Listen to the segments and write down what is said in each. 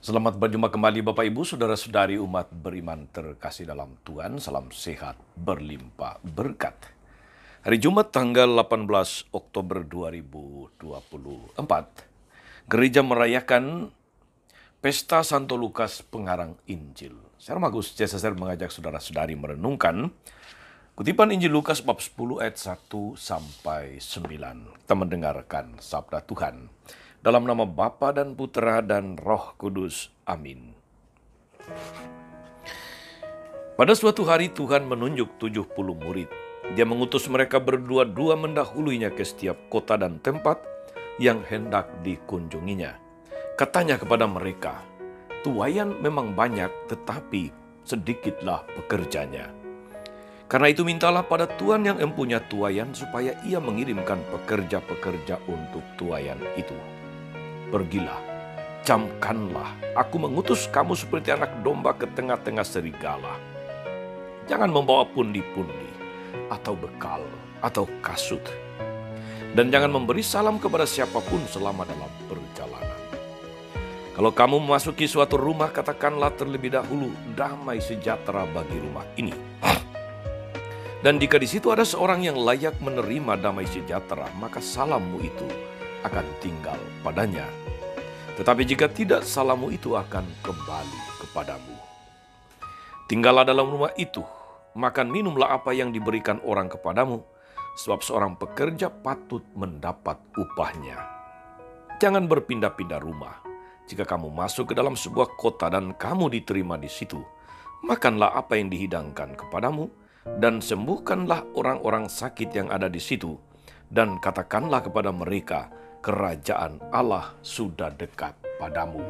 Selamat berjumpa kembali Bapak Ibu, Saudara-saudari umat beriman terkasih dalam Tuhan. Salam sehat, berlimpah berkat. Hari Jumat tanggal 18 Oktober 2024, gereja merayakan Pesta Santo Lukas Pengarang Injil. Saya Magus CSSR mengajak saudara-saudari merenungkan kutipan Injil Lukas bab 10 ayat 1 sampai 9. Kita mendengarkan sabda Tuhan. Dalam nama Bapa dan Putera dan Roh Kudus. Amin. Pada suatu hari Tuhan menunjuk 70 murid. Dia mengutus mereka berdua-dua mendahuluinya ke setiap kota dan tempat yang hendak dikunjunginya. Katanya kepada mereka, tuaian memang banyak tetapi sedikitlah pekerjanya. Karena itu mintalah pada Tuhan yang empunya tuaian supaya ia mengirimkan pekerja-pekerja untuk tuaian itu. Pergilah, camkanlah, aku mengutus kamu seperti anak domba ke tengah-tengah serigala. Jangan membawa pundi-pundi, atau bekal, atau kasut. Dan jangan memberi salam kepada siapapun selama dalam perjalanan. Kalau kamu memasuki suatu rumah, katakanlah terlebih dahulu, damai sejahtera bagi rumah ini. Dan jika di situ ada seorang yang layak menerima damai sejahtera, maka salammu itu akan tinggal padanya. Tetapi jika tidak, salammu itu akan kembali kepadamu. Tinggallah dalam rumah itu, makan minumlah apa yang diberikan orang kepadamu, sebab seorang pekerja patut mendapat upahnya. Jangan berpindah-pindah rumah. Jika kamu masuk ke dalam sebuah kota dan kamu diterima di situ, makanlah apa yang dihidangkan kepadamu, dan sembuhkanlah orang-orang sakit yang ada di situ, dan katakanlah kepada mereka, kerajaan Allah sudah dekat padamu.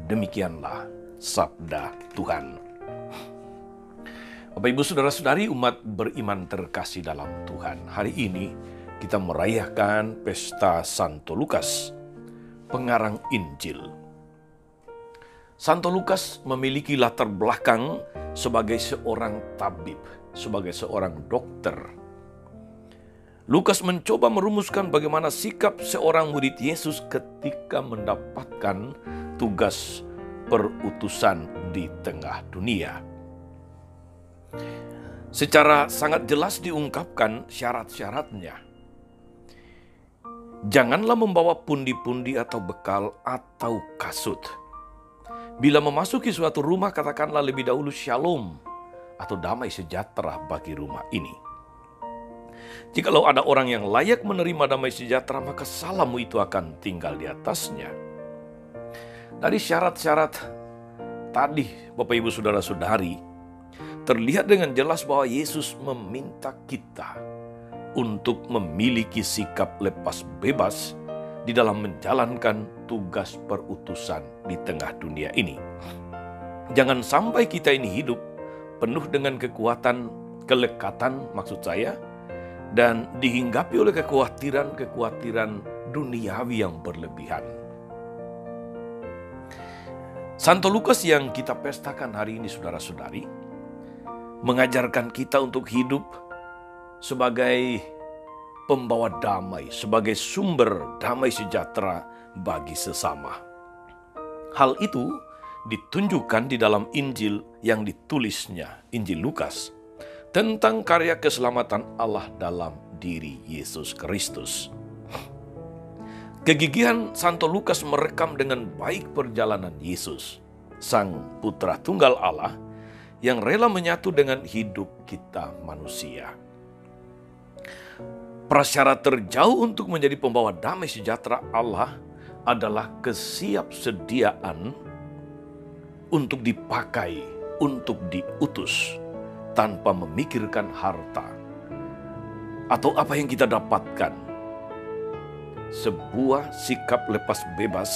Demikianlah sabda Tuhan. Bapak Ibu Saudara-saudari umat beriman terkasih dalam Tuhan. Hari ini kita merayakan Pesta Santo Lukas, Pengarang Injil. Santo Lukas memiliki latar belakang sebagai seorang tabib, sebagai seorang dokter. Lukas mencoba merumuskan bagaimana sikap seorang murid Yesus ketika mendapatkan tugas perutusan di tengah dunia. Secara sangat jelas diungkapkan syarat-syaratnya. Janganlah membawa pundi-pundi atau bekal atau kasut. Bila memasuki suatu rumah, katakanlah lebih dahulu shalom atau damai sejahtera bagi rumah ini. Jikalau ada orang yang layak menerima damai sejahtera, maka salammu itu akan tinggal di atasnya. Dari syarat-syarat tadi, Bapak Ibu Saudara-saudari, terlihat dengan jelas bahwa Yesus meminta kita untuk memiliki sikap lepas bebas di dalam menjalankan tugas perutusan di tengah dunia ini. Jangan sampai kita ini hidup penuh dengan kekuatan, kelekatan maksud saya, dan dihinggapi oleh kekhawatiran duniawi yang berlebihan. Santo Lukas yang kita pestakan hari ini, saudara-saudari, mengajarkan kita untuk hidup sebagai pembawa damai, sebagai sumber damai sejahtera bagi sesama. Hal itu ditunjukkan di dalam Injil yang ditulisnya, Injil Lukas, tentang karya keselamatan Allah dalam diri Yesus Kristus. Kegigihan Santo Lukas merekam dengan baik perjalanan Yesus, Sang Putra Tunggal Allah, yang rela menyatu dengan hidup kita manusia. Prasyarat terjauh untuk menjadi pembawa damai sejahtera Allah adalah kesiapsediaan untuk dipakai, untuk diutus, tanpa memikirkan harta atau apa yang kita dapatkan. Sebuah sikap lepas bebas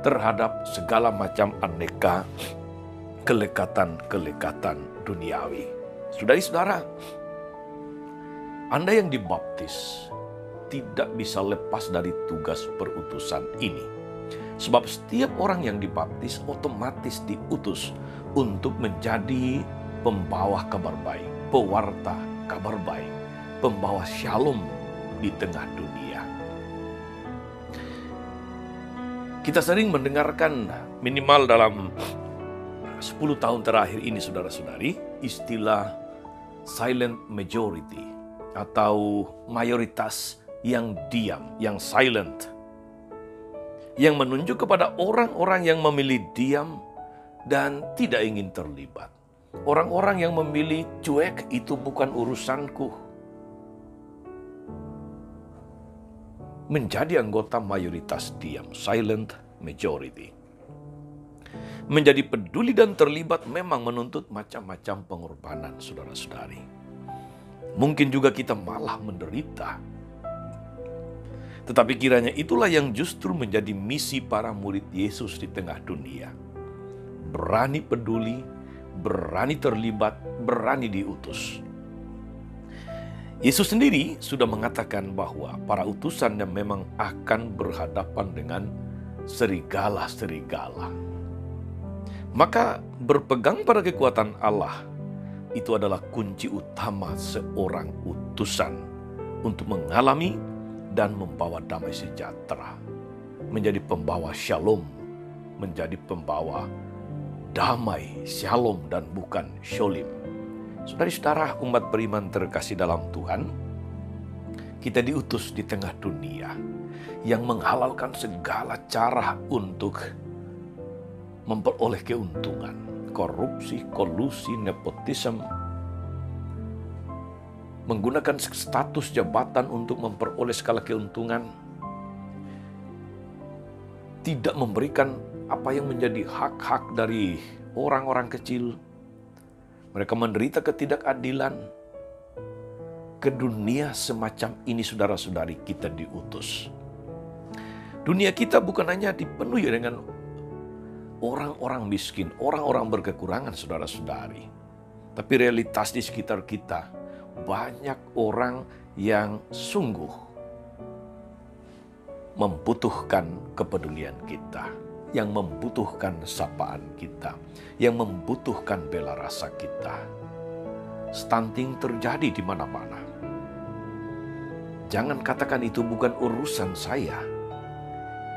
terhadap segala macam aneka kelekatan-kelekatan duniawi. Saudara-saudara, Anda yang dibaptis tidak bisa lepas dari tugas perutusan ini. Sebab setiap orang yang dibaptis otomatis diutus untuk menjadi pembawa kabar baik, pewarta kabar baik, pembawa shalom di tengah dunia. Kita sering mendengarkan minimal dalam 10 tahun terakhir ini, saudara-saudari, istilah silent majority atau mayoritas yang diam, yang silent, yang menunjuk kepada orang-orang yang memilih diam dan tidak ingin terlibat. Orang-orang yang memilih cuek, itu bukan urusanku. Menjadi anggota mayoritas diam, silent majority. Menjadi peduli dan terlibat memang menuntut macam-macam pengorbanan, saudara-saudari. Mungkin juga kita malah menderita. Tetapi kiranya itulah yang justru menjadi misi para murid Yesus di tengah dunia. Berani peduli, berani terlibat, berani diutus. Yesus sendiri sudah mengatakan bahwa para utusannya memang akan berhadapan dengan serigala-serigala. Maka berpegang pada kekuatan Allah itu adalah kunci utama seorang utusan untuk mengalami dan membawa damai sejahtera, menjadi pembawa shalom, menjadi pembawa damai, shalom dan bukan sholim. Saudara-saudara umat beriman terkasih dalam Tuhan, kita diutus di tengah dunia yang menghalalkan segala cara untuk memperoleh keuntungan. Korupsi, kolusi, nepotisme, menggunakan status jabatan untuk memperoleh segala keuntungan, tidak memberikan apa yang menjadi hak-hak dari orang-orang kecil. Mereka menderita ketidakadilan. Ke dunia semacam ini, saudara-saudari, kita diutus. Dunia kita bukan hanya dipenuhi dengan orang-orang miskin, orang-orang berkekurangan, saudara-saudari. Tapi realitas di sekitar kita, banyak orang yang sungguh membutuhkan kepedulian kita, yang membutuhkan sapaan kita, yang membutuhkan bela rasa kita. Stunting terjadi di mana-mana. Jangan katakan itu bukan urusan saya.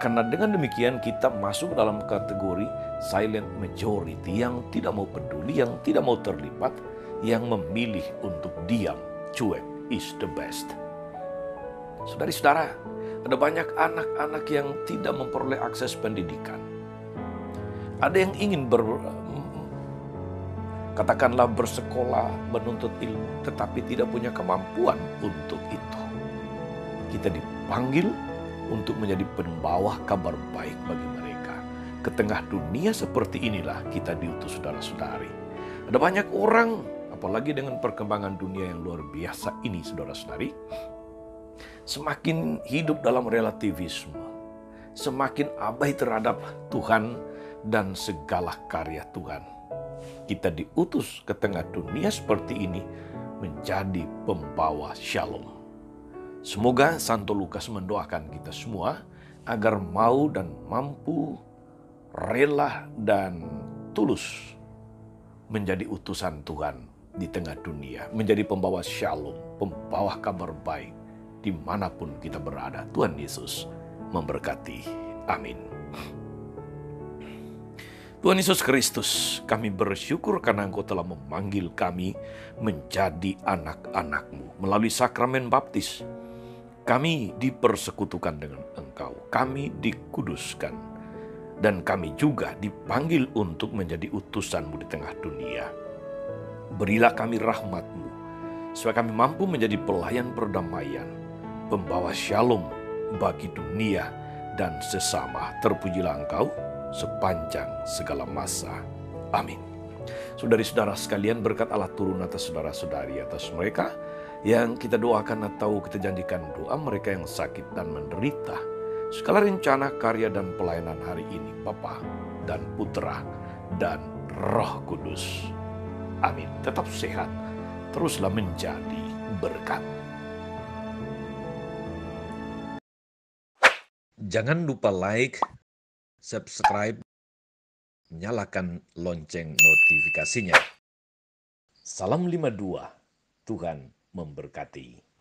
Karena dengan demikian kita masuk dalam kategori silent majority yang tidak mau peduli, yang tidak mau terlibat, yang memilih untuk diam, cuek is the best. Saudara-saudara, ada banyak anak-anak yang tidak memperoleh akses pendidikan. Ada yang ingin katakanlah bersekolah, menuntut ilmu, tetapi tidak punya kemampuan untuk itu. Kita dipanggil untuk menjadi pembawa kabar baik bagi mereka. Ke tengah dunia seperti inilah kita diutus, saudara-saudari. Ada banyak orang, apalagi dengan perkembangan dunia yang luar biasa ini, saudara-saudari, semakin hidup dalam relativisme, semakin abai terhadap Tuhan dan segala karya Tuhan. Kita diutus ke tengah dunia seperti ini menjadi pembawa shalom. Semoga Santo Lukas mendoakan kita semua agar mau dan mampu, rela dan tulus menjadi utusan Tuhan di tengah dunia, menjadi pembawa shalom, pembawa kabar baik dimanapun kita berada. Tuhan Yesus memberkati. Amin. Tuhan Yesus Kristus, kami bersyukur karena Engkau telah memanggil kami menjadi anak-anak-Mu. Melalui sakramen baptis, kami dipersekutukan dengan Engkau, kami dikuduskan, dan kami juga dipanggil untuk menjadi utusan-Mu di tengah dunia. Berilah kami rahmat-Mu, supaya kami mampu menjadi pelayan perdamaian, pembawa shalom bagi dunia dan sesama. Terpujilah Engkau sepanjang segala masa. Amin. Saudari-saudara sekalian, berkat Allah turun atas saudara-saudari, atas mereka yang kita doakan atau kita janjikan doa, mereka yang sakit dan menderita. Segala rencana, karya, dan pelayanan hari ini, Bapa dan Putra dan Roh Kudus. Amin. Tetap sehat, teruslah menjadi berkat. Jangan lupa like, subscribe, nyalakan lonceng notifikasinya. Salam 52, Tuhan memberkati.